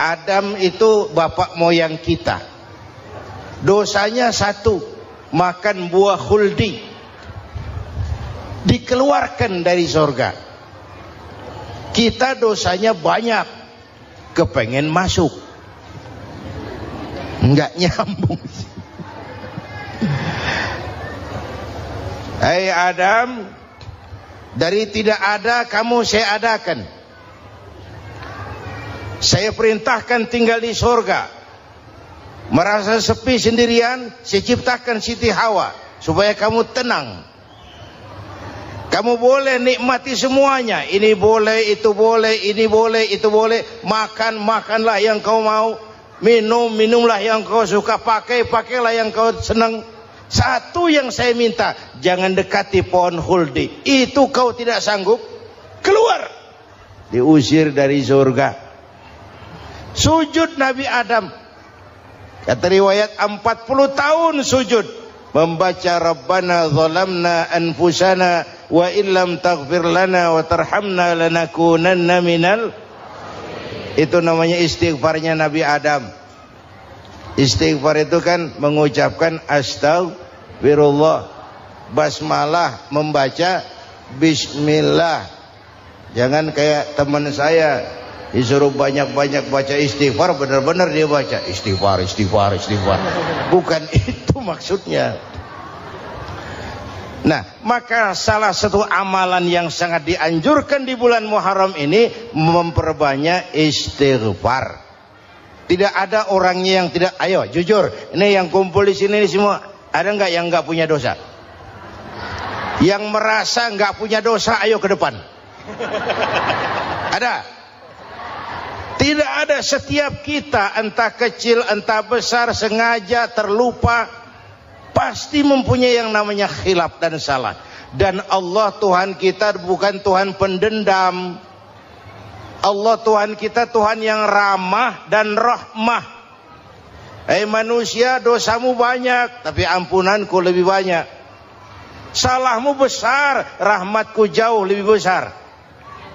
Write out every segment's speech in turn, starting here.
Adam itu bapak moyang kita. Dosanya satu, makan buah khuldi, dikeluarkan dari surga. Kita dosanya banyak, kepengen masuk, nggak nyambung. Hai Adam, dari tidak ada kamu saya adakan. Saya perintahkan tinggal di surga. Merasa sepi sendirian, saya ciptakan Siti Hawa supaya kamu tenang. Kamu boleh nikmati semuanya. Ini boleh, itu boleh, ini boleh, itu boleh. Makan, makanlah yang kau mau. Minum, minumlah yang kau suka. Pakai, pakailah yang kau senang. Satu yang saya minta, jangan dekati pohon khuldi. Itu kau tidak sanggup, keluar. Diusir dari surga. Sujud Nabi Adam, kata riwayat 40 tahun sujud, membaca Rabbana zalamna anfusana wa illam taghfir lana wa tarhamna lanakunanna minal. Itu namanya istighfarnya Nabi Adam. Istighfar itu kan mengucapkan astagfirullah, basmalah, membaca bismillah. Jangan kayak teman saya disuruh banyak-banyak baca istighfar, benar-benar dia baca istighfar, istighfar, istighfar. Bukan itu maksudnya. Nah, maka salah satu amalan yang sangat dianjurkan di bulan Muharram ini memperbanyak istighfar. Tidak ada orangnya yang tidak. Ayo jujur, ini yang kumpul di sini semua, ada nggak yang nggak punya dosa? Yang merasa nggak punya dosa, ayo ke depan. Ada? Tidak ada. Setiap kita, entah kecil entah besar, sengaja terlupa, pasti mempunyai yang namanya khilaf dan salah. Dan Allah Tuhan kita bukan Tuhan pendendam. Allah Tuhan kita Tuhan yang ramah dan rahmah. Hei manusia, dosamu banyak, tapi ampunanku lebih banyak. Salahmu besar, rahmatku jauh lebih besar.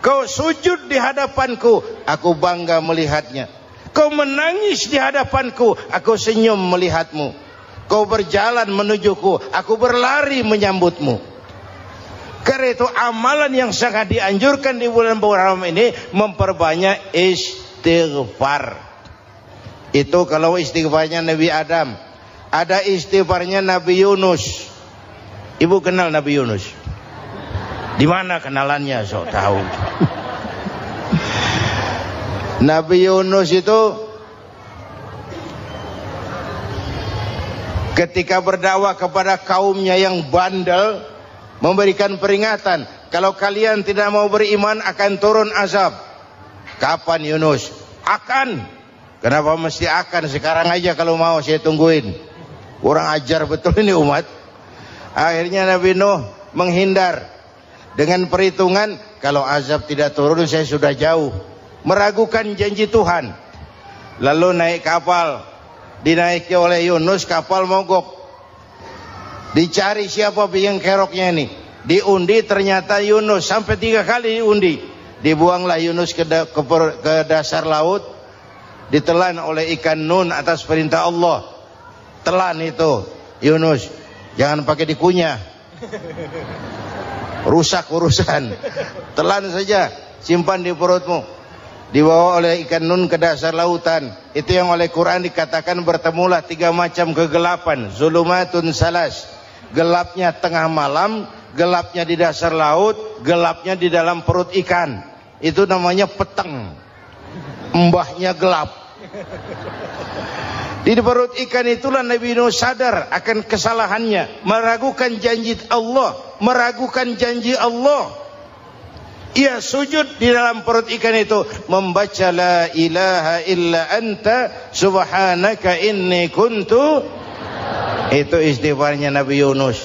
Kau sujud di hadapanku, aku bangga melihatnya. Kau menangis di hadapanku, aku senyum melihatmu. Kau berjalan menujuku, aku berlari menyambutmu. Karena itu amalan yang sangat dianjurkan di bulan Muharram ini memperbanyak istighfar. Itu kalau istighfarnya Nabi Adam. Ada istighfarnya Nabi Yunus. Ibu kenal Nabi Yunus? Di mana kenalannya? Sok tahu. Nabi Yunus itu ketika berdakwah kepada kaumnya yang bandel, memberikan peringatan, kalau kalian tidak mau beriman akan turun azab. Kapan Yunus? Akan. Kenapa mesti akan? Sekarang aja kalau mau, saya tungguin. Kurang ajar betul ini umat. Akhirnya Nabi Nuh menghindar dengan perhitungan, kalau azab tidak turun saya sudah jauh. Meragukan janji Tuhan. Lalu naik kapal, dinaiki oleh Yunus, kapal mogok. Dicari siapa biang keroknya ini. Diundi, ternyata Yunus. Sampai 3 kali diundi. Dibuanglah Yunus ke dasar laut. Ditelan oleh ikan nun atas perintah Allah. Telan itu Yunus, jangan pakai dikunyah, rusak urusan. Telan saja, simpan di perutmu. Dibawa oleh ikan nun ke dasar lautan. Itu yang oleh Quran dikatakan bertemulah 3 macam kegelapan. Zulumatun salas. Gelapnya tengah malam, gelapnya di dasar laut, gelapnya di dalam perut ikan. Itu namanya peteng. Mbahnya gelap. Di perut ikan itulah Nabi Nuh sadar akan kesalahannya, meragukan janji Allah, meragukan janji Allah. Ia sujud di dalam perut ikan itu, membaca la ilaha illa anta subhanaka inni kuntu. Itu istighfarnya Nabi Yunus.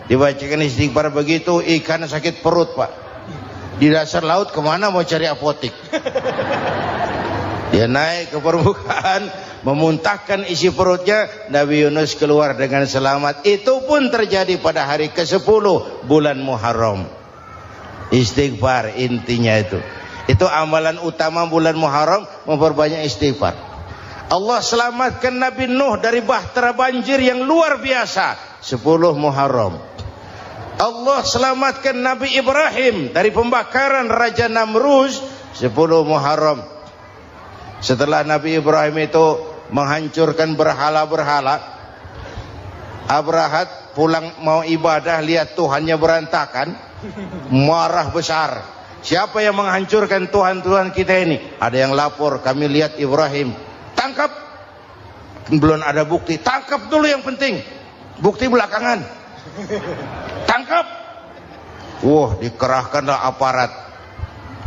Dibacakan istighfar begitu, ikan sakit perut pak. Di dasar laut kemana mau cari apotik? Dia naik ke permukaan, memuntahkan isi perutnya. Nabi Yunus keluar dengan selamat. Itu pun terjadi pada hari ke-10 bulan Muharram. Istighfar intinya itu. Itu amalan utama bulan Muharram, memperbanyak istighfar. Allah selamatkan Nabi Nuh dari bahtera banjir yang luar biasa, 10 Muharram. Allah selamatkan Nabi Ibrahim dari pembakaran Raja Namruz, 10 Muharram. Setelah Nabi Ibrahim itu menghancurkan berhala-berhala, Abrahat pulang mau ibadah, lihat Tuhannya berantakan, marah besar. Siapa yang menghancurkan Tuhan-Tuhan kita ini? Ada yang lapor, kami lihat Ibrahim. Tangkap. Belum ada bukti, tangkap dulu yang penting. Bukti belakangan. Tangkap. Wah, dikerahkanlah aparat.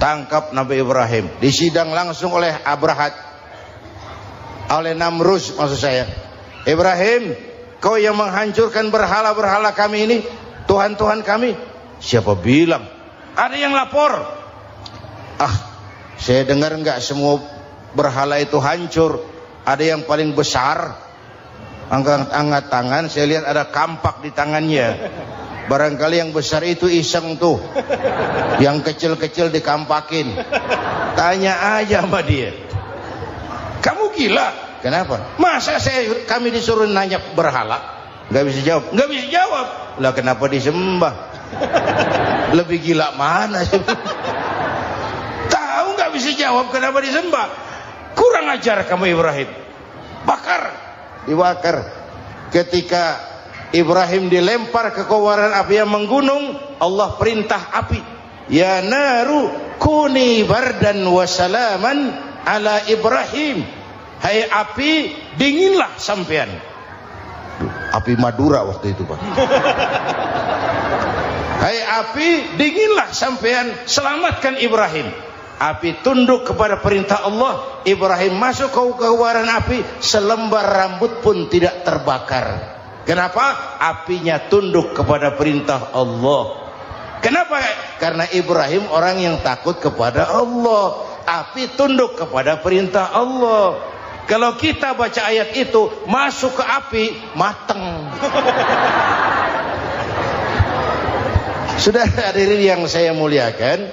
Tangkap Nabi Ibrahim. Disidang langsung oleh Abrahat. Oleh Namruz maksud saya. Ibrahim, kau yang menghancurkan berhala-berhala kami ini, Tuhan-Tuhan kami. Siapa bilang? Ada yang lapor. Saya dengar enggak semua berhala itu hancur. Ada yang paling besar, angkat tangan, saya lihat ada kampak di tangannya. Barangkali yang besar itu iseng tuh, yang kecil-kecil dikampakin. Tanya aja sama dia. Kamu gila? Kenapa? Masa kami disuruh nanya berhala? Nggak bisa jawab. Nggak bisa jawab. Lah kenapa disembah? Lebih gila mana sih? Tahu nggak bisa jawab kenapa disembah? Kurang ajar kamu Ibrahim. Bakar, dibakar. Ketika Ibrahim dilempar ke kobaran api yang menggunung, Allah perintah api, ya naru kuni bardan wa salaman ala Ibrahim. Hai api, dinginlah sampean. Api Madura waktu itu, Pak. Hai api, dinginlah sampean, selamatkan Ibrahim. Api tunduk kepada perintah Allah. Ibrahim masuk ke kobaran api, selembar rambut pun tidak terbakar. Kenapa? Apinya tunduk kepada perintah Allah. Kenapa? Karena Ibrahim orang yang takut kepada Allah. Api tunduk kepada perintah Allah. Kalau kita baca ayat itu, masuk ke api, mateng. Sudah hadirin yang saya muliakan,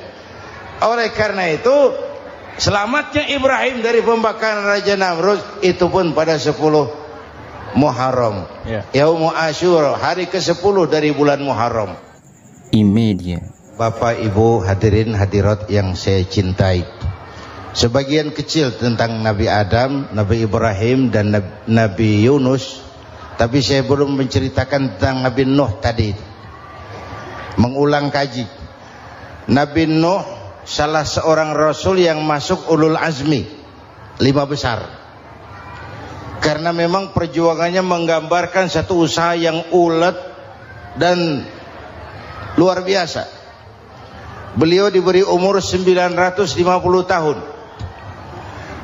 oleh karena itu selamatnya Ibrahim dari pembakaran Raja Namruz itu pun pada 10 Muharram, Yaumul Asyura, hari ke-10 dari bulan Muharram. Imedia. Bapak Ibu hadirin hadirat yang saya cintai, sebagian kecil tentang Nabi Adam, Nabi Ibrahim dan Nabi Yunus, tapi saya belum menceritakan tentang Nabi Nuh tadi. Mengulang kaji. Nabi Nuh salah seorang rasul yang masuk ulul azmi, 5 besar. Karena memang perjuangannya menggambarkan satu usaha yang ulet dan luar biasa. Beliau diberi umur 950 tahun,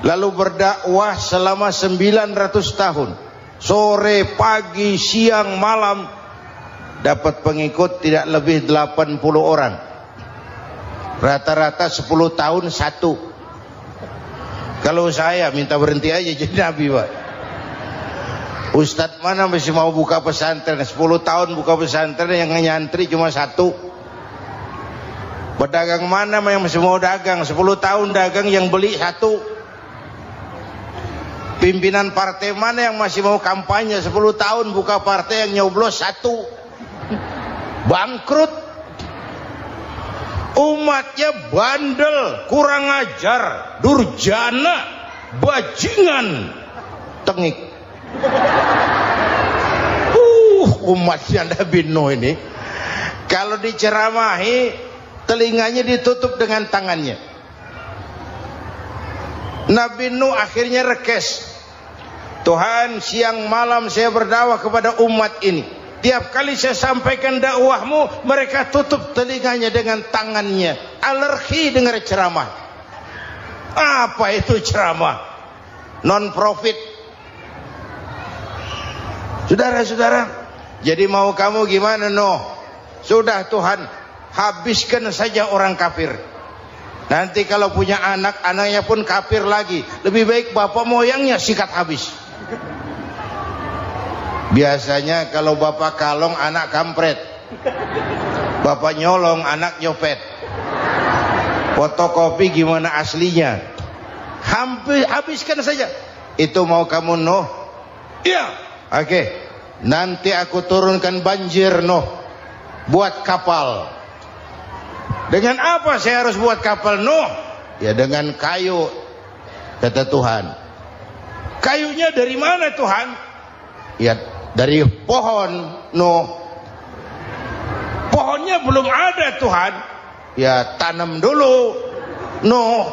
lalu berdakwah selama 900 tahun, sore, pagi, siang, malam, dapat pengikut tidak lebih 80 orang. Rata-rata 10 tahun satu. Kalau saya minta berhenti aja jadi nabi, Pak. Ustadz mana masih mau buka pesantren? 10 tahun buka pesantren, yang nyantri cuma 1. Pedagang mana yang masih mau dagang? 10 tahun dagang, yang beli 1. Pimpinan partai mana yang masih mau kampanye? 10 tahun buka partai, yang nyoblos 1. Bangkrut. Umatnya bandel, kurang ajar, durjana, bajingan, tengik. Umatnya Nabi Nuh ini kalau diceramahi, telinganya ditutup dengan tangannya. Nabi Nuh akhirnya rekes. Tuhan, siang malam saya berdakwah kepada umat ini. Tiap kali saya sampaikan dakwahmu, mereka tutup telinganya dengan tangannya. Alergi dengar ceramah. Apa itu ceramah? Non-profit. Saudara-saudara, jadi mau kamu gimana, Nuh? Sudah Tuhan, habiskan saja orang kafir. Nanti kalau punya anak, anaknya pun kafir lagi. Lebih baik bapak moyangnya sikat habis. Biasanya kalau bapak kalong, anak kampret. Bapak nyolong, anak nyopet. Fotokopi gimana aslinya? Hampir habiskan saja. Itu mau kamu Nuh? Iya. Oke. Nanti aku turunkan banjir Nuh. Buat kapal. Dengan apa saya harus buat kapal Nuh? Ya dengan kayu, kata Tuhan. Kayunya dari mana Tuhan? Ya dari pohon Nuh. Pohonnya belum ada Tuhan. Ya tanam dulu Nuh.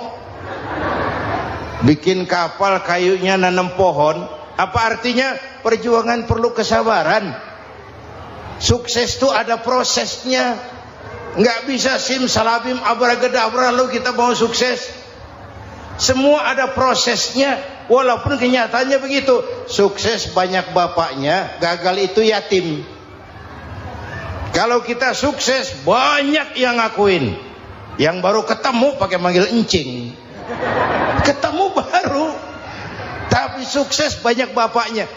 Bikin kapal kayunya nanam pohon. Apa artinya? Perjuangan perlu kesabaran. Sukses itu ada prosesnya. Nggak bisa simsalabim abracadabra lalu kita mau sukses. Semua ada prosesnya. Walaupun kenyataannya begitu. Sukses banyak bapaknya, gagal itu yatim. Kalau kita sukses banyak yang ngakuin. Yang baru ketemu pakai manggil encing. Ketemu baru. Tapi sukses banyak bapaknya.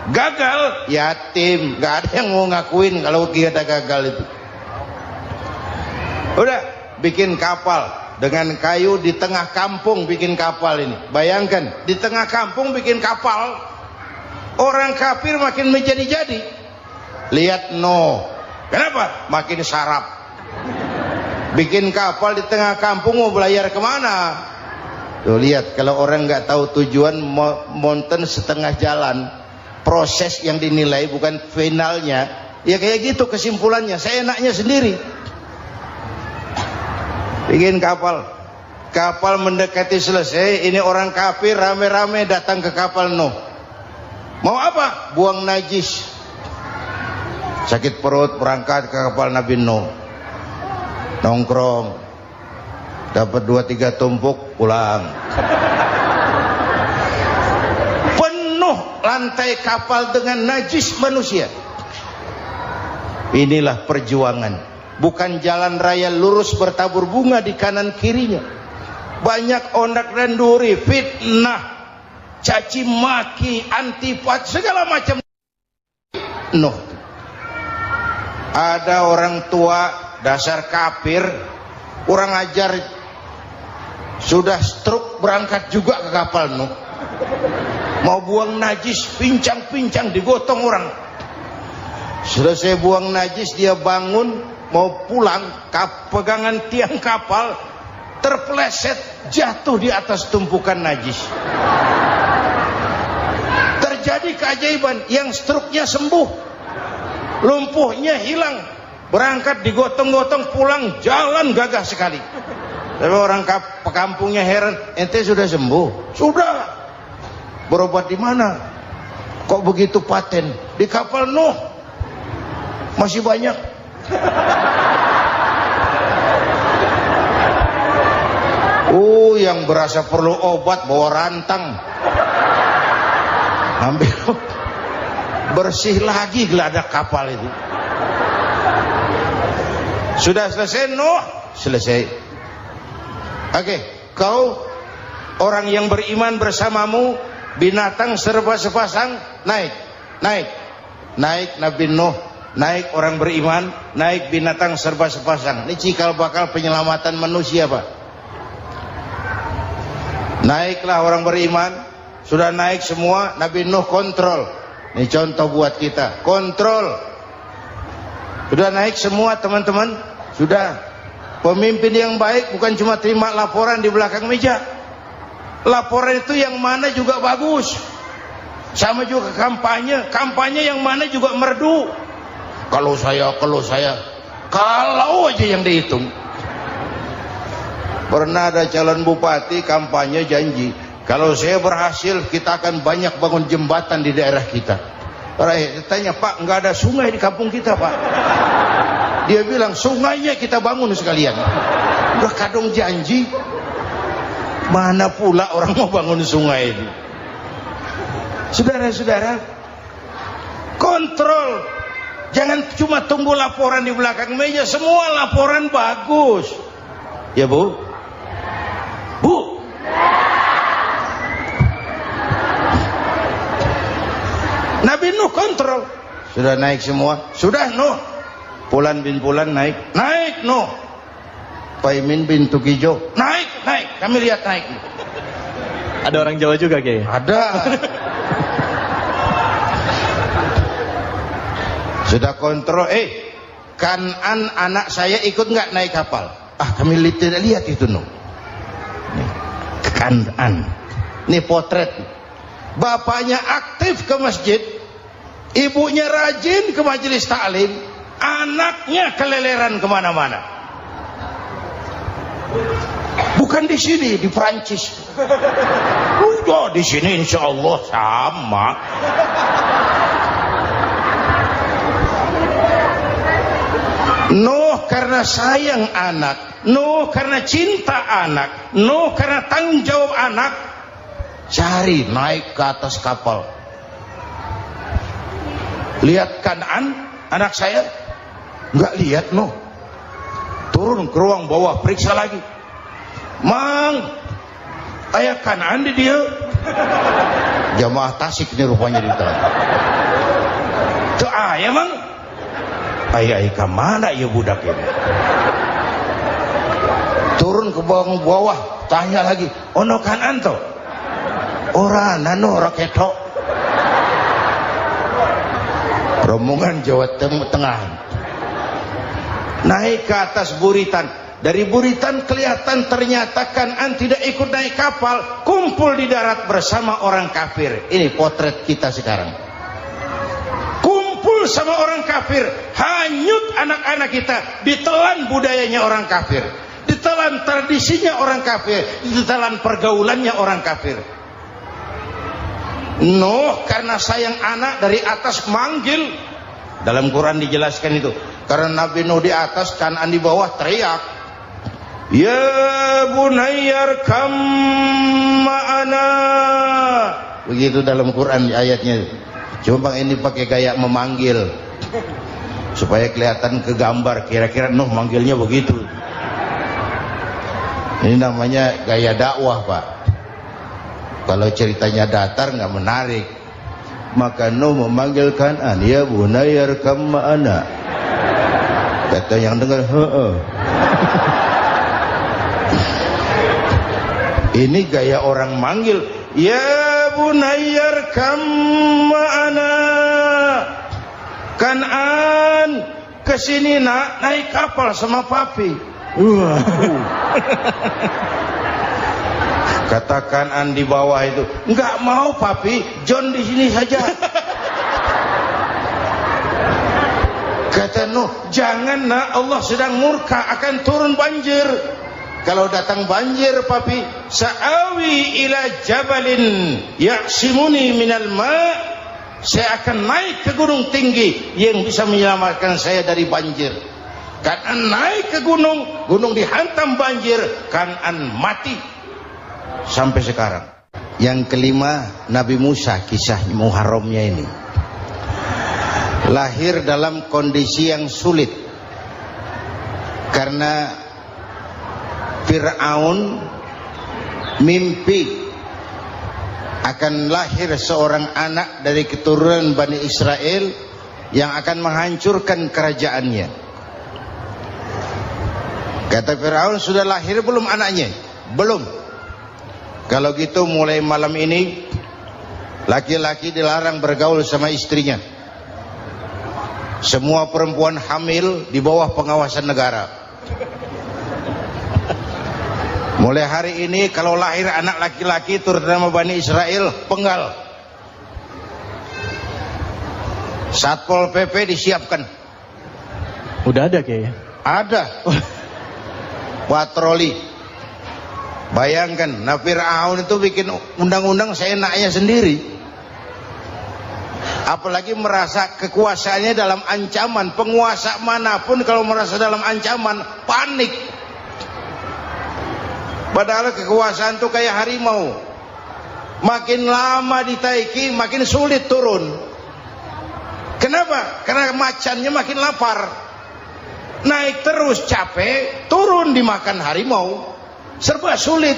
Gagal yatim, nggak ada yang mau ngakuin kalau kita gagal itu. Udah bikin kapal dengan kayu di tengah kampung, bikin kapal ini. Bayangkan di tengah kampung bikin kapal. Orang kafir makin menjadi-jadi. Lihat Nuh, kenapa? Makin sarap. Bikin kapal di tengah kampung mau belayar kemana? Tuh lihat, kalau orang nggak tahu tujuan, mountain setengah jalan. Proses yang dinilai bukan finalnya. Ya kayak gitu kesimpulannya. Saya enaknya sendiri. Bikin kapal. Kapal mendekati selesai. Ini orang kafir rame-rame datang ke kapal Nuh. Mau apa? Buang najis. Sakit perut berangkat ke kapal Nabi Nuh. Nongkrong. Dapat 2-3 tumpuk pulang. Lantai kapal dengan najis manusia. Inilah perjuangan. Bukan jalan raya lurus bertabur bunga di kanan kirinya. Banyak ondak dan duri, fitnah, caci maki, antipat, segala macam. Nuh. Ada orang tua dasar kafir, kurang ajar, sudah stroke berangkat juga ke kapal Nuh. Mau buang najis, pincang-pincang digotong orang. Selesai buang najis dia bangun mau pulang, pegangan tiang kapal terpeleset jatuh di atas tumpukan najis. Terjadi keajaiban, yang struknya sembuh, lumpuhnya hilang, berangkat digotong-gotong pulang jalan gagah sekali. Tapi orang kampungnya heran, ente sudah sembuh? Sudah. Berobat di mana? Kok begitu paten? Di kapal Nuh. Masih banyak. Yang berasa perlu obat bawa rantang. Ambil bersih lagi geladak kapal itu. Sudah selesai Nuh? Selesai. Oke, kau orang yang beriman bersamamu, binatang serba sepasang, naik Nabi Nuh, naik orang beriman, naik binatang serba sepasang. Ini cikal bakal penyelamatan manusia, Pak. Naiklah orang beriman, sudah naik semua, Nabi Nuh kontrol. Ini contoh buat kita, kontrol. Sudah naik semua teman-teman, sudah. Pemimpin yang baik bukan cuma terima laporan di belakang meja. Laporan itu yang mana juga bagus. Sama juga kampanye. Kampanye yang mana juga merdu. Kalau saya. Kalau aja yang dihitung. Pernah ada calon bupati kampanye janji, kalau saya berhasil kita akan banyak bangun jembatan di daerah kita. Rakyat tanya, Pak, nggak ada sungai di kampung kita, Pak. Dia bilang, sungainya kita bangun sekalian. Udah kadung janji. Mana pula orang mau bangun sungai ini. Saudara-saudara, kontrol. Jangan cuma tunggu laporan di belakang meja. Semua laporan bagus. Ya Bu? Bu? Nabi Nuh kontrol. Sudah naik semua? Sudah Nuh. Pulan bin Pulan naik Nuh. Paimin bintu Kijo. Naik, kami lihat naik. Ada orang Jawa juga Kiai? Ada. Sudah kontrol, Kanan anak saya ikut nggak naik kapal? Kami tidak lihat itu no. Nih, Kanan. Nih potret. Bapaknya aktif ke masjid, ibunya rajin ke majelis taklim, anaknya keleleran kemana-mana. Bukan di sini, di Prancis. Udah di sini insya Allah sama. Nuh karena sayang anak, Nuh karena cinta anak, Nuh karena tanggung jawab anak, cari naik ke atas kapal. Lihat Kanan, anak saya, nggak lihat Nuh. Turun ke ruang bawah, periksa lagi. Mang, ayah Kanan di dia. Jamaah Tasik ini rupanya di dalam. Tuh ayah mang. Ayah mana ya budak ini? Turun ke bawah, tanya lagi. Ono Kanan toh? Ora nano raketo. Rombongan Jawa Tengah. Naik ke atas buritan. Dari buritan kelihatan ternyata Kanan tidak ikut naik kapal, kumpul di darat bersama orang kafir. Ini potret kita sekarang. Kumpul sama orang kafir, hanyut anak-anak kita, ditelan budayanya orang kafir, ditelan tradisinya orang kafir, ditelan pergaulannya orang kafir. Nuh karena sayang anak dari atas manggil. Dalam Quran dijelaskan itu. Karena Nabi Nuh di atas, Kanan di bawah, teriak, ya bunayyar kam ma'ana. Begitu dalam Quran ayatnya. Cuma ini pakai gaya memanggil supaya kelihatan kegambar, kira-kira Nuh manggilnya begitu. Ini namanya gaya dakwah, Pak. Kalau ceritanya datar nggak menarik. Maka Nuh memanggil Kanan, ya bunayyar kam ma'ana. Kata yang dengar, Ini gaya orang manggil, ya bunayyar kam ma'ana. Kanan kesini nak, naik kapal sama papi. Kata Kanan di bawah itu, enggak mau papi, John di sini saja. Kata Nuh, jangan nak, Allah sedang murka, akan turun banjir. Kalau datang banjir papi, sa'awi ila jabalin ya'simuni minal ma', saya akan naik ke gunung tinggi yang bisa menyelamatkan saya dari banjir. Kanan naik ke gunung, gunung dihantam banjir, Kanan mati sampai sekarang. Yang kelima, Nabi Musa, kisah Muharramnya ini. Lahir dalam kondisi yang sulit karena Fir'aun mimpi akan lahir seorang anak dari keturunan Bani Israel yang akan menghancurkan kerajaannya. Kata Fir'aun, sudah lahir belum anaknya? Belum. Kalau gitu mulai malam ini laki-laki dilarang bergaul sama istrinya. Semua perempuan hamil di bawah pengawasan negara. Mulai hari ini kalau lahir anak laki-laki terutama Bani Israel, penggal. Satpol PP disiapkan. Udah ada kayaknya. Ada. Patroli. Bayangkan, Fir'aun itu bikin undang-undang seenaknya sendiri. Apalagi merasa kekuasaannya dalam ancaman. Penguasa manapun kalau merasa dalam ancaman, panik. Padahal kekuasaan itu kayak harimau. Makin lama ditaiki, makin sulit turun. Kenapa? Karena macannya makin lapar. Naik terus capek, turun dimakan harimau. Serba sulit.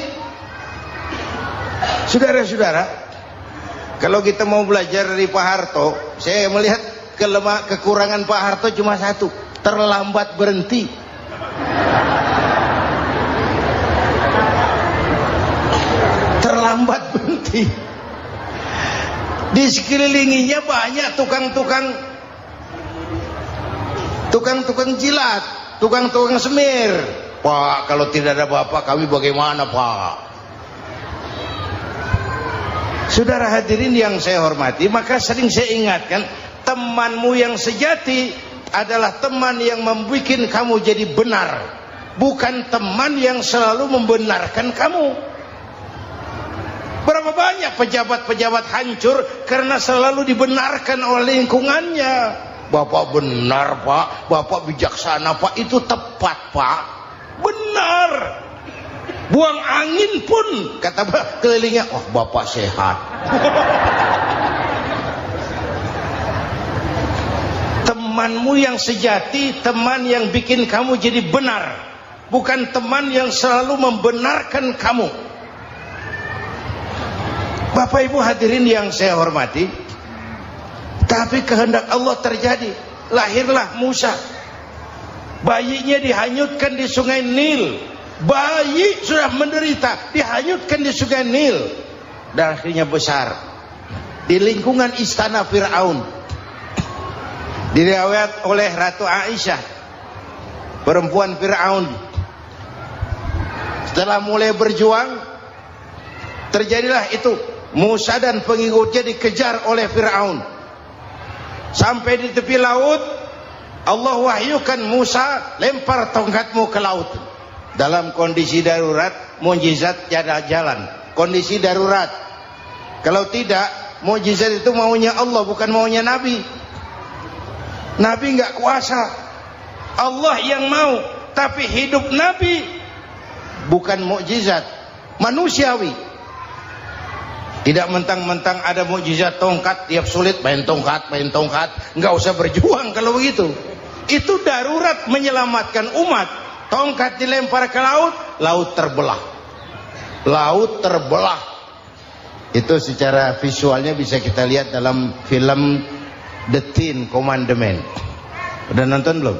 Saudara-saudara, kalau kita mau belajar dari Pak Harto, saya melihat kekurangan Pak Harto cuma satu, terlambat berhenti. sambat berhenti. Di sekelilinginya banyak tukang-tukang jilat, tukang-tukang semir. Pak, kalau tidak ada bapak kami bagaimana, Pak? Saudara hadirin yang saya hormati, maka sering saya ingatkan, temanmu yang sejati adalah teman yang membuat kamu jadi benar, bukan teman yang selalu membenarkan kamu. Berapa banyak pejabat-pejabat hancur karena selalu dibenarkan oleh lingkungannya. Bapak benar, Pak. Bapak bijaksana, Pak. Itu tepat, Pak. Benar. Buang angin pun kata kelilingnya, oh Bapak sehat. Temanmu yang sejati, teman yang bikin kamu jadi benar, bukan teman yang selalu membenarkan kamu. Bapak Ibu hadirin yang saya hormati, tapi kehendak Allah terjadi. Lahirlah Musa. Bayinya dihanyutkan di sungai Nil. Bayi sudah menderita, dihanyutkan di sungai Nil. Dan akhirnya besar di lingkungan istana Fir'aun. Diriwayat oleh Ratu Aisyah, perempuan Fir'aun, setelah mulai berjuang, terjadilah itu. Musa dan pengikutnya dikejar oleh Fir'aun. Sampai di tepi laut, Allah wahyukan Musa, lempar tongkatmu ke laut. Dalam kondisi darurat, mukjizat tiada jalan. Kondisi darurat. Kalau tidak, mukjizat itu maunya Allah, bukan maunya Nabi. Nabi nggak kuasa, Allah yang mau. Tapi hidup Nabi bukan mukjizat, manusiawi. Tidak mentang-mentang ada mukjizat tongkat, tiap sulit main tongkat. Nggak usah berjuang kalau begitu. Itu darurat menyelamatkan umat. Tongkat dilempar ke laut, laut terbelah. Laut terbelah. Itu secara visualnya bisa kita lihat dalam film The Ten Commandments. Udah nonton belum?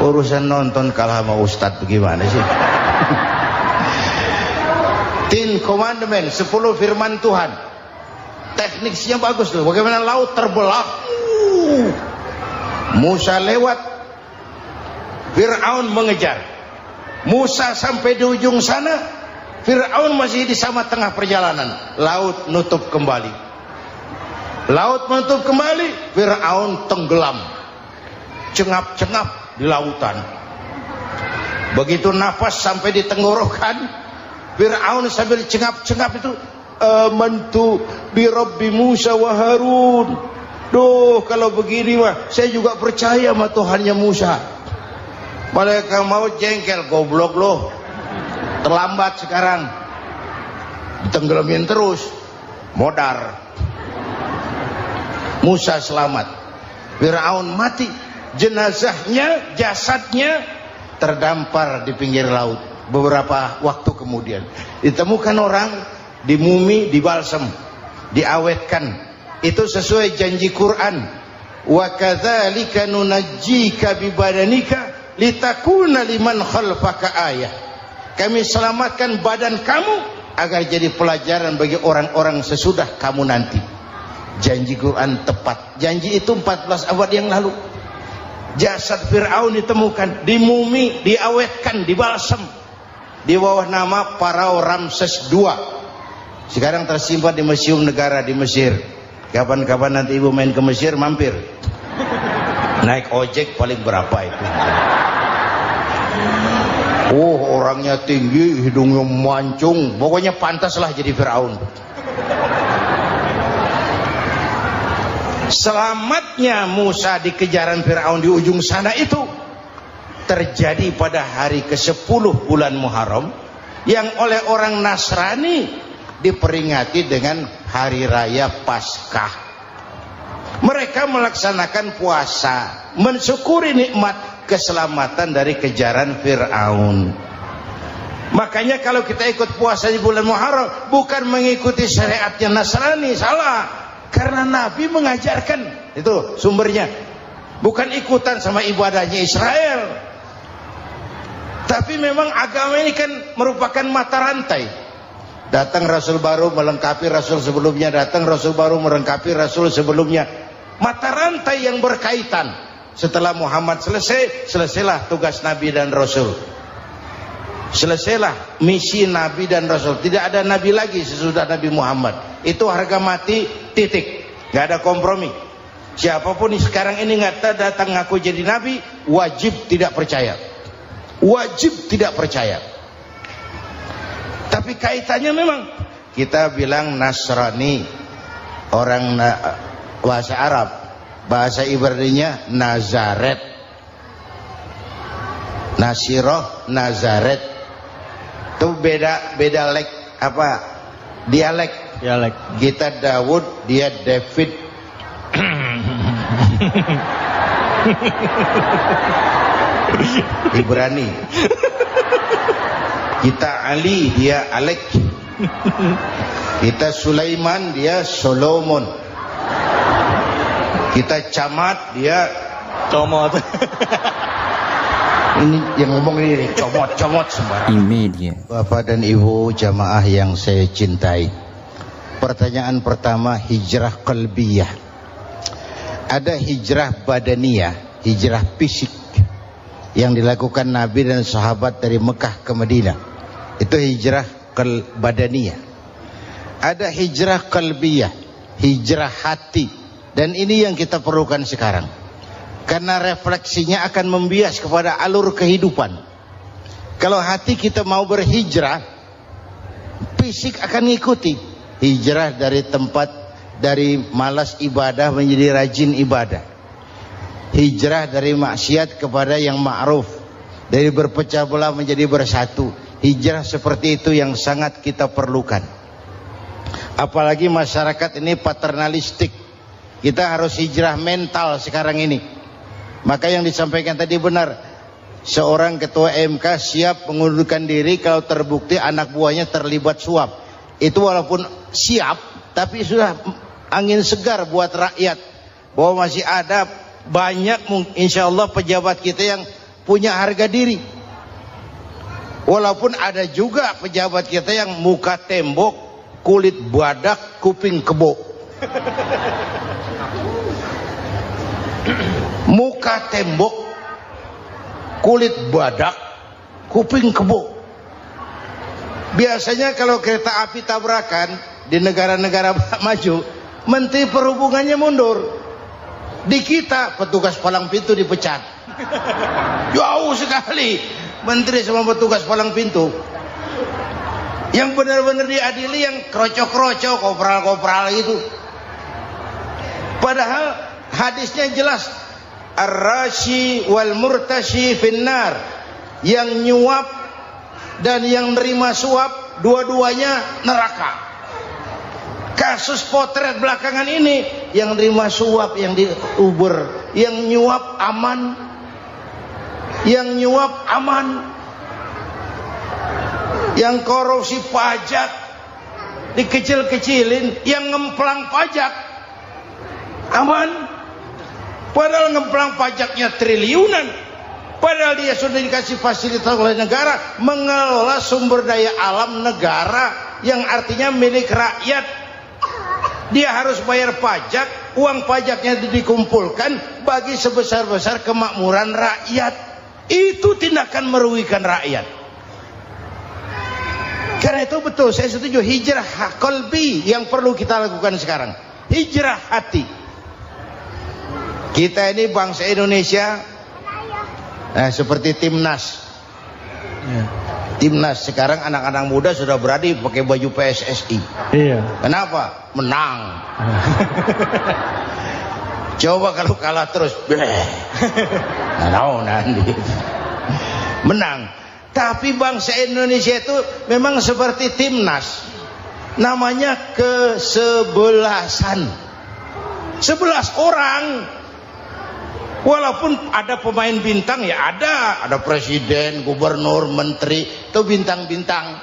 Urusan nonton kalah sama Ustadz bagaimana sih? Ten Commandments, 10 firman Tuhan. Tekniknya bagus tuh. Bagaimana laut terbelah. Musa lewat, Fir'aun mengejar. Musa sampai di ujung sana, Fir'aun masih di sama tengah perjalanan. Laut nutup kembali. Laut menutup kembali, Fir'aun tenggelam. Cengap-cengap di lautan. Begitu nafas sampai di tenggorokan, Fir'aun sambil cengap-cengap itu, amantu bi Rabbi Musa wa Harun. Duh, kalau begini mah saya juga percaya sama Tuhannya Musa. Malaikat maut jengkel, goblok loh. Terlambat sekarang. Ditenggelamin terus. Modar. Musa selamat. Fir'aun mati. Jenazahnya, jasadnya terdampar di pinggir laut. Beberapa waktu kemudian ditemukan orang, dimumi, dibalsem, diawetkan. Itu sesuai janji Quran. Wa kadzalika nunajjika bi badanika litakuna liman khalfaka ayah. Kami selamatkan badan kamu agar jadi pelajaran bagi orang-orang sesudah kamu nanti. Janji Quran tepat. Janji itu 14 abad yang lalu. Jasad Fir'aun ditemukan, dimumi, diawetkan, dibalsem di bawah nama Pharao Ramses II. Sekarang tersimpan di Museum Negara di Mesir. Kapan-kapan nanti ibu main ke Mesir, mampir. Naik ojek paling berapa itu? Oh, orangnya tinggi, hidungnya mancung, pokoknya pantaslah jadi Fir'aun. Selamatnya Musa di kejaran Fir'aun di ujung sana itu terjadi pada hari ke-10 bulan Muharram, yang oleh orang Nasrani diperingati dengan hari raya Paskah. Mereka melaksanakan puasa, mensyukuri nikmat keselamatan dari kejaran Fir'aun. Makanya kalau kita ikut puasa di bulan Muharram, bukan mengikuti syariatnya Nasrani, salah. Karena Nabi mengajarkan, itu sumbernya. Bukan ikutan sama ibadahnya Israel. Tapi memang agama ini kan merupakan mata rantai. Datang Rasul baru melengkapi Rasul sebelumnya, datang Rasul baru melengkapi Rasul sebelumnya. Mata rantai yang berkaitan. Setelah Muhammad selesai, selesailah tugas Nabi dan Rasul. Selesailah misi Nabi dan Rasul. Tidak ada Nabi lagi sesudah Nabi Muhammad. Itu harga mati, titik. Gak ada kompromi. Siapapun sekarang ini nggak datang ngaku jadi Nabi, wajib tidak percaya. Wajib tidak percaya. Tapi kaitannya memang kita bilang Nasrani, orang bahasa Arab, bahasa Ibraninya Nazaret, Nasiroh, Nazaret. Itu beda dialek. Kita Daud, dia David. Ibrani. Kita Ali, dia Alek. Kita Sulaiman, dia Solomon. Kita Camat, dia Comot. Ini yang ngomong ini comot sembarang. Imedia. Bapak dan Ibu jamaah yang saya cintai, pertanyaan pertama, hijrah qalbiyah. Ada hijrah badaniyah, hijrah fisik yang dilakukan Nabi dan sahabat dari Mekah ke Madinah. Itu hijrah badaniyah. Ada hijrah qalbiyah, hijrah hati. Dan ini yang kita perlukan sekarang. Karena refleksinya akan membias kepada alur kehidupan. Kalau hati kita mau berhijrah, fisik akan ngikuti. Hijrah dari tempat, dari malas ibadah menjadi rajin ibadah. Hijrah dari maksiat kepada yang ma'ruf, dari berpecah belah menjadi bersatu. Hijrah seperti itu yang sangat kita perlukan. Apalagi masyarakat ini paternalistik. Kita harus hijrah mental sekarang ini. Maka yang disampaikan tadi benar. Seorang ketua MK siap mengundurkan diri kalau terbukti anak buahnya terlibat suap. Itu walaupun siap, tapi sudah angin segar buat rakyat. Bahwa masih ada banyak insya Allah pejabat kita yang punya harga diri. Walaupun ada juga pejabat kita yang muka tembok, kulit badak, kuping kebo. Muka tembok, kulit badak, kuping kebo. Biasanya kalau kereta api tabrakan di negara-negara maju, Menteri Perhubungannya mundur. Di kita petugas palang pintu dipecat. Jauh sekali menteri sama petugas palang pintu. Yang benar-benar diadili yang krocok-krocok, kopral-kopral gitu. Padahal hadisnya jelas, ar-rashi wal murtashi finnar. Yang nyuap dan yang nerima suap, dua-duanya neraka. Kasus potret belakangan ini, yang nerima suap, yang diuber, yang nyuap aman, yang nyuap aman, yang korupsi pajak dikecil-kecilin, yang ngemplang pajak aman. Padahal ngemplang pajaknya triliunan. Padahal dia sudah dikasih fasilitas oleh negara mengelola sumber daya alam negara yang artinya milik rakyat. Dia harus bayar pajak, uang pajaknya dikumpulkan bagi sebesar-besar kemakmuran rakyat. Itu tindakan merugikan rakyat. Karena itu betul, saya setuju, hijrah qalbi yang perlu kita lakukan sekarang. Hijrah hati. Kita ini bangsa Indonesia, seperti timnas. Timnas sekarang anak-anak muda sudah berani pakai baju PSSI. Iya. Kenapa? Menang. Coba kalau kalah terus, nanti menang. Tapi bangsa Indonesia itu memang seperti timnas. Namanya kesebelasan. 11 orang. Walaupun ada pemain bintang, ya ada presiden, gubernur, menteri, itu bintang-bintang.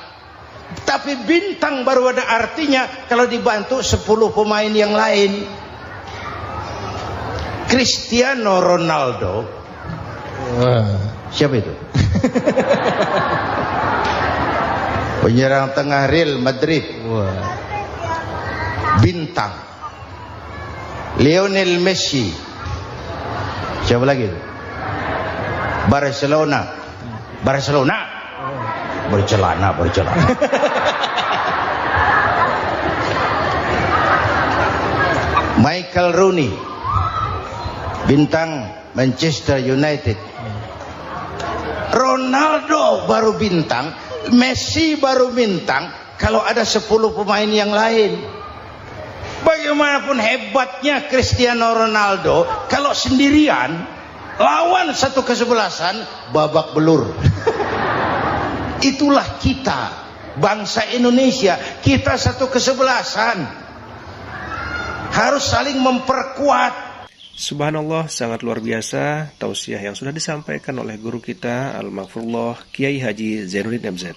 Tapi bintang baru ada artinya kalau dibantu 10 pemain yang lain. Cristiano Ronaldo. Siapa itu? Penyerang tengah Real Madrid. Wah. Bintang. Lionel Messi. Siapa lagi? Barcelona. Bercelana. Michael Rooney. Bintang Manchester United. Ronaldo baru bintang, Messi baru bintang kalau ada 10 pemain yang lain. Bagaimanapun hebatnya Cristiano Ronaldo, kalau sendirian lawan satu kesebelasan, babak belur. Itulah kita, bangsa Indonesia. Kita satu kesebelasan, harus saling memperkuat. Subhanallah, sangat luar biasa tausiah yang sudah disampaikan oleh guru kita Al-Maghfurullah Kiai Haji Zainuddin MZ.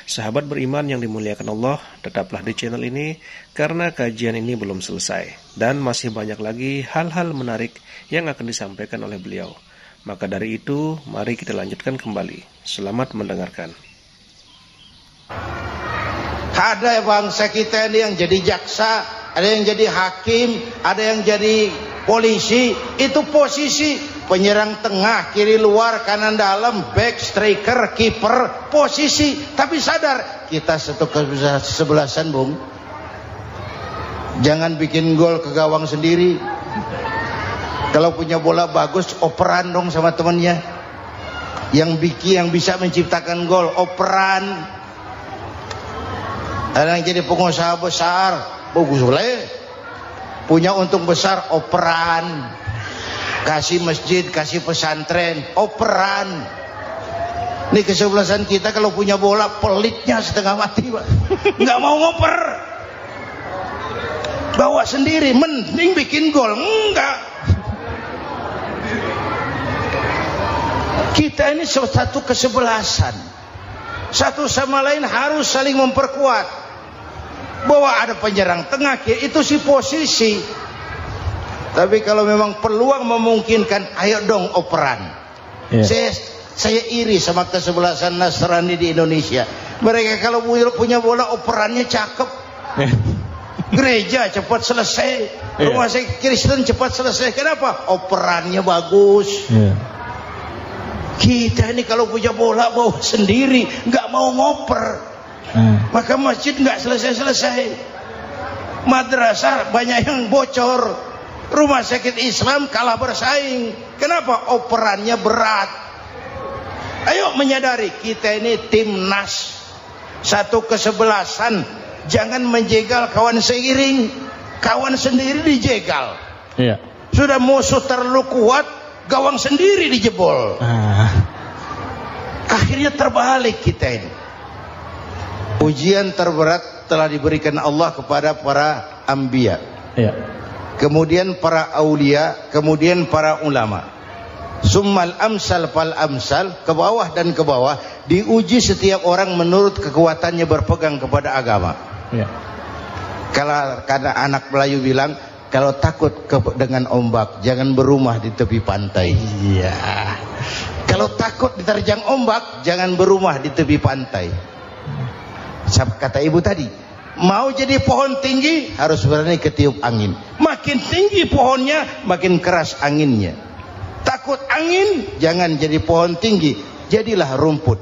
Sahabat beriman yang dimuliakan Allah, tetaplah di channel ini karena kajian ini belum selesai dan masih banyak lagi hal-hal menarik yang akan disampaikan oleh beliau. Maka dari itu, mari kita lanjutkan kembali. Selamat mendengarkan. Ada bangsa kita ini yang jadi jaksa, ada yang jadi hakim, ada yang jadi polisi. Itu posisi penyerang tengah, kiri luar, kanan dalam, back, striker, kiper, posisi. Tapi sadar, kita satu kesebelasan, Bung. Jangan bikin gol ke gawang sendiri. Kalau punya bola bagus, operan dong sama temannya. Yang bisa menciptakan gol, operan. Ada yang jadi pengusaha besar, bagus boleh. Punya untung besar, operan. Kasih masjid, kasih pesantren, operan. Ini kesebelasan kita kalau punya bola, pelitnya setengah mati, Pak. Nggak mau ngoper. Bawa sendiri, mending bikin gol. Enggak. Kita ini satu kesebelasan. Satu sama lain harus saling memperkuat. Bahwa ada penyerang tengah, itu si posisi. Tapi kalau memang peluang memungkinkan, ayo dong operan. Saya iri sama kesebelasan Nasrani di Indonesia. Mereka kalau punya bola, operannya cakep. Gereja cepat selesai, rumah sakit Kristen cepat selesai. Kenapa? Operannya bagus. Kita ini kalau punya bola bawa sendiri, nggak mau ngoper. Maka masjid nggak selesai-selesai, madrasah banyak yang bocor, rumah sakit Islam kalah bersaing. Kenapa? Operannya berat. Ayo menyadari, kita ini timnas, satu kesebelasan. Jangan menjegal kawan seiring, kawan sendiri dijegal. Sudah musuh terlalu kuat, gawang sendiri dijebol. Akhirnya terbalik kita ini. Ujian terberat telah diberikan Allah kepada para anbiya, kemudian para aulia, kemudian para ulama. Summal amsal fal amsal, ke bawah dan ke bawah, diuji setiap orang menurut kekuatannya berpegang kepada agama. Kalau karena anak Melayu bilang, kalau takut dengan ombak, jangan berumah di tepi pantai. Kalau takut diterjang ombak, jangan berumah di tepi pantai. Kata ibu tadi, mau jadi pohon tinggi harus berani ketiup angin. Makin tinggi pohonnya, makin keras anginnya. Takut angin, jangan jadi pohon tinggi, jadilah rumput.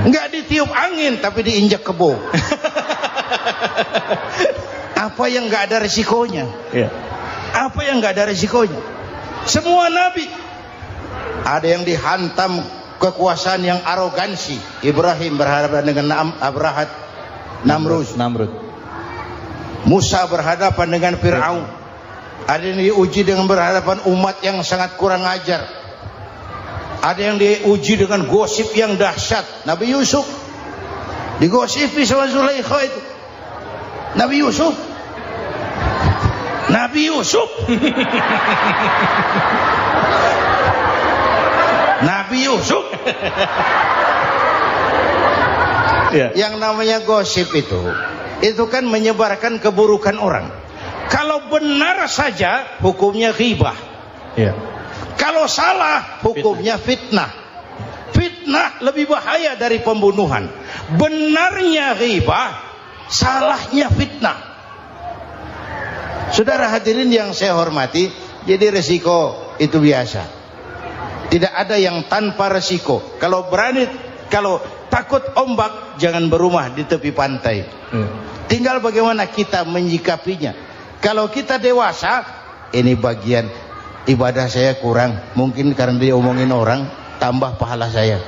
Nggak ditiup angin, tapi diinjak kebo. Apa yang nggak ada resikonya? Apa yang nggak ada resikonya? Semua nabi ada yang dihantam kekuasaan yang arogansi. Ibrahim berhadapan dengan Namrud. Musa berhadapan dengan Fir'aun. Ada yang diuji dengan berhadapan umat yang sangat kurang ajar. Ada yang diuji dengan gosip yang dahsyat. Nabi Yusuf digosipi sama Zulaikha itu. Nabi Yusuf Yang namanya gosip itu kan menyebarkan keburukan orang. Kalau benar saja hukumnya ghibah. Kalau salah hukumnya fitnah. Fitnah lebih bahaya dari pembunuhan. Benarnya ghibah, salahnya fitnah. Saudara hadirin yang saya hormati, jadi resiko itu biasa. Tidak ada yang tanpa resiko. Kalau takut ombak, jangan berumah di tepi pantai. Tinggal bagaimana kita menyikapinya. Kalau kita dewasa, ini bagian ibadah saya kurang, mungkin karena dia omongin orang, tambah pahala saya.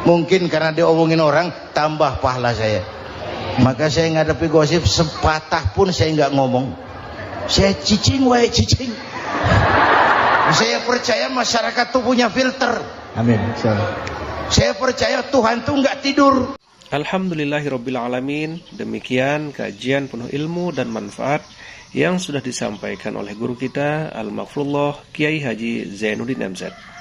Mungkin karena dia omongin orang, tambah pahala saya. Maka saya ngadepi gosip sepatah pun saya nggak ngomong. Saya cicing, cicing. Saya percaya masyarakat itu punya filter. Amin. Saya percaya Tuhan itu nggak tidur. Alhamdulillahirrabbilalamin. Demikian kajian penuh ilmu dan manfaat yang sudah disampaikan oleh guru kita Al-Maghfurullah Kiai Haji Zainuddin MZ.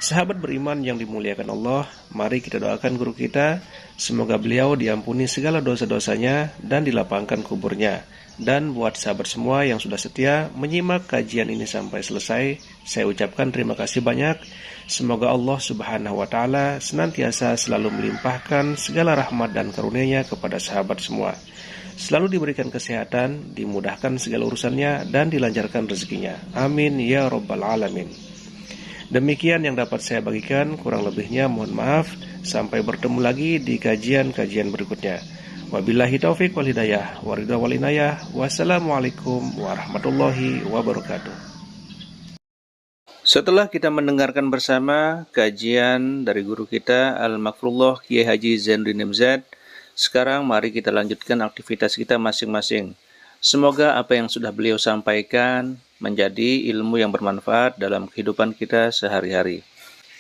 Sahabat beriman yang dimuliakan Allah, mari kita doakan guru kita, semoga beliau diampuni segala dosa-dosanya dan dilapangkan kuburnya. Dan buat sahabat semua yang sudah setia menyimak kajian ini sampai selesai, saya ucapkan terima kasih banyak. Semoga Allah Subhanahu wa Ta'ala senantiasa selalu melimpahkan segala rahmat dan karunia-Nya kepada sahabat semua. Selalu diberikan kesehatan, dimudahkan segala urusannya, dan dilancarkan rezekinya. Amin ya Rabbal Alamin. Demikian yang dapat saya bagikan, kurang lebihnya mohon maaf. Sampai bertemu lagi di kajian-kajian berikutnya. Wabillahi taufiq wal hidayah, waridha wal inayah. Wassalamualaikum warahmatullahi wabarakatuh. Setelah kita mendengarkan bersama kajian dari guru kita Al-Maghfurullah Kiai Haji Zainuddin MZ, sekarang mari kita lanjutkan aktivitas kita masing-masing. Semoga apa yang sudah beliau sampaikan menjadi ilmu yang bermanfaat dalam kehidupan kita sehari-hari.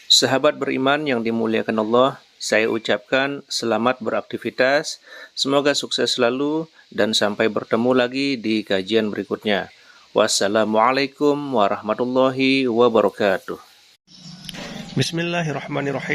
Sahabat beriman yang dimuliakan Allah, saya ucapkan selamat beraktivitas, semoga sukses selalu, dan sampai bertemu lagi di kajian berikutnya. Wassalamualaikum warahmatullahi wabarakatuh. Bismillahirrahmanirrahim.